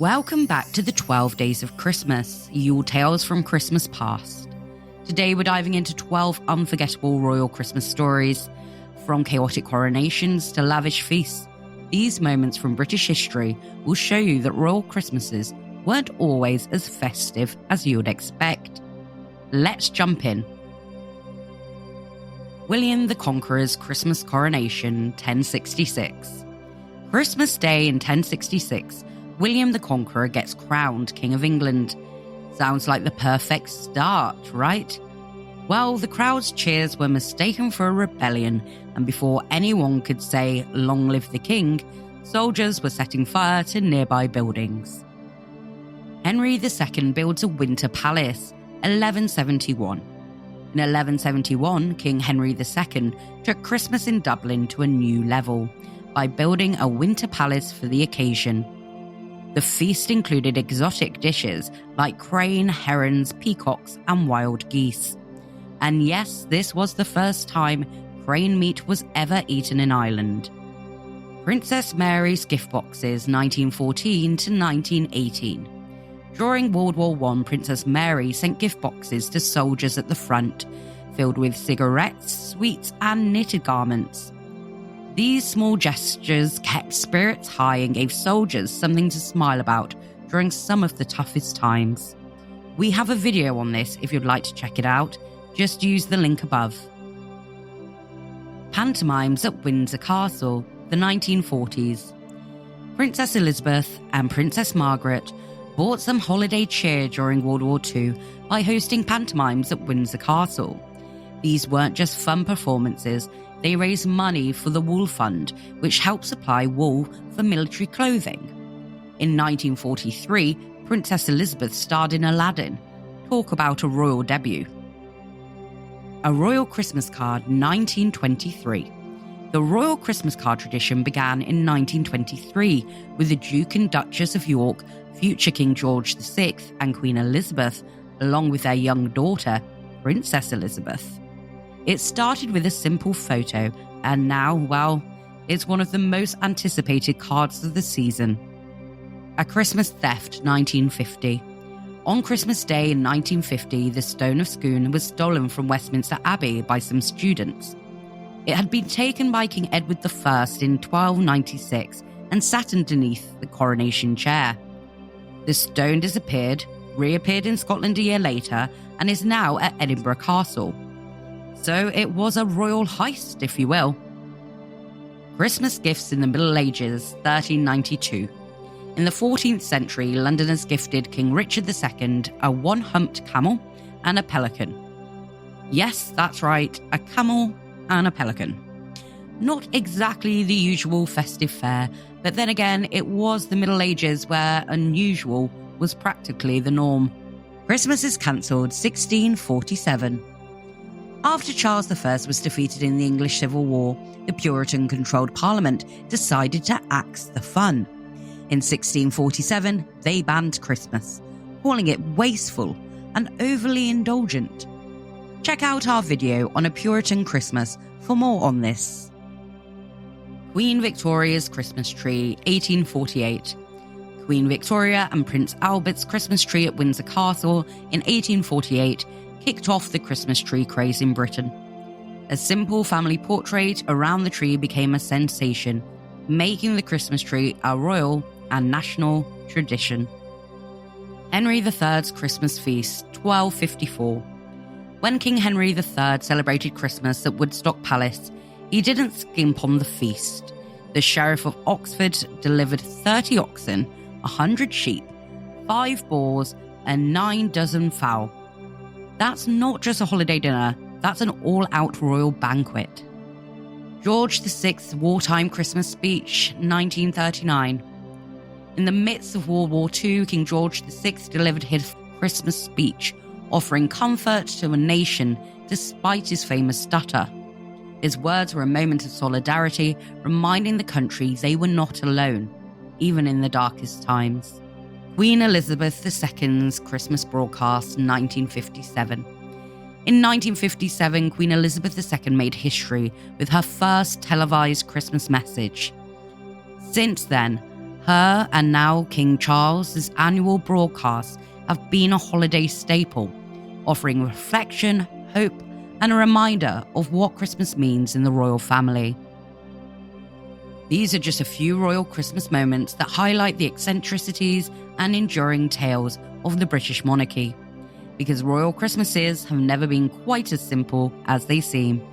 Welcome back to the 12 Days of Christmas, Yuletales from Christmas Past. Today we're diving into 12 unforgettable royal Christmas stories. From chaotic coronations to lavish feasts, these moments from British history will show you that royal Christmases weren't always as festive as you'd expect. Let's jump in. William the Conqueror's Christmas Coronation, 1066. Christmas Day in 1066, William the Conqueror gets crowned King of England. Sounds like the perfect start, right? Well, the crowd's cheers were mistaken for a rebellion, and before anyone could say, "Long live the king," soldiers were setting fire to nearby buildings. Henry II builds a winter palace, 1171. In 1171, King Henry II took Christmas in Dublin to a new level by building a winter palace for the occasion. The feast included exotic dishes like crane, herons, peacocks, and wild geese. And yes, this was the first time crane meat was ever eaten in Ireland. Princess Mary's gift boxes, 1914 to 1918. During World War I, Princess Mary sent gift boxes to soldiers at the front, filled with cigarettes, sweets, and knitted garments. These small gestures kept spirits high and gave soldiers something to smile about during some of the toughest times. We have a video on this if you'd like to check it out. Just use the link above. Pantomimes at Windsor Castle, the 1940s. Princess Elizabeth and Princess Margaret brought some holiday cheer during World War II by hosting pantomimes at Windsor Castle. These weren't just fun performances, they raised money for the Wool Fund, which helped supply wool for military clothing. In 1943, Princess Elizabeth starred in Aladdin. Talk about a royal debut. A Royal Christmas Card, 1923. The Royal Christmas Card tradition began in 1923 with the Duke and Duchess of York, future King George VI, and Queen Elizabeth, along with their young daughter, Princess Elizabeth. It started with a simple photo, and now, well, it's one of the most anticipated cards of the season. A Christmas Theft, 1950. On Christmas Day in 1950, the Stone of Scone was stolen from Westminster Abbey by some students. It had been taken by King Edward I in 1296 and sat underneath the coronation chair. The stone disappeared, reappeared in Scotland a year later, and is now at Edinburgh Castle. So it was a royal heist, if you will. Christmas gifts in the Middle Ages, 1392. In the 14th century, Londoners gifted King Richard II a one-humped camel and a pelican. Yes, that's right, a camel and a pelican. Not exactly the usual festive fare, but then again, it was the Middle Ages where unusual was practically the norm. Christmas is cancelled, 1647. After Charles I was defeated in the English Civil War, the Puritan-controlled Parliament decided to axe the fun. In 1647, they banned Christmas, calling it wasteful and overly indulgent. Check out our video on a Puritan Christmas for more on this. Queen Victoria's Christmas Tree, 1848. Queen Victoria and Prince Albert's Christmas tree at Windsor Castle in 1848 kicked off the Christmas tree craze in Britain. A simple family portrait around the tree became a sensation, making the Christmas tree a royal and national tradition. Henry III's Christmas Feast, 1254. When King Henry III celebrated Christmas at Woodstock Palace, he didn't skimp on the feast. The Sheriff of Oxford delivered 30 oxen, 100 sheep, 5 boars, and 9 dozen fowl. That's not just a holiday dinner, that's an all-out royal banquet. George VI's Wartime Christmas Speech, 1939. In the midst of World War II, King George VI delivered his Christmas speech, offering comfort to a nation despite his famous stutter. His words were a moment of solidarity, reminding the country they were not alone, even in the darkest times. Queen Elizabeth II's Christmas broadcast, 1957. In 1957, Queen Elizabeth II made history with her first televised Christmas message. Since then, Her and now King Charles's annual broadcasts have been a holiday staple, offering reflection, hope, and a reminder of what Christmas means in the royal family. These are just a few royal Christmas moments that highlight the eccentricities and enduring tales of the British monarchy, because royal Christmases have never been quite as simple as they seem.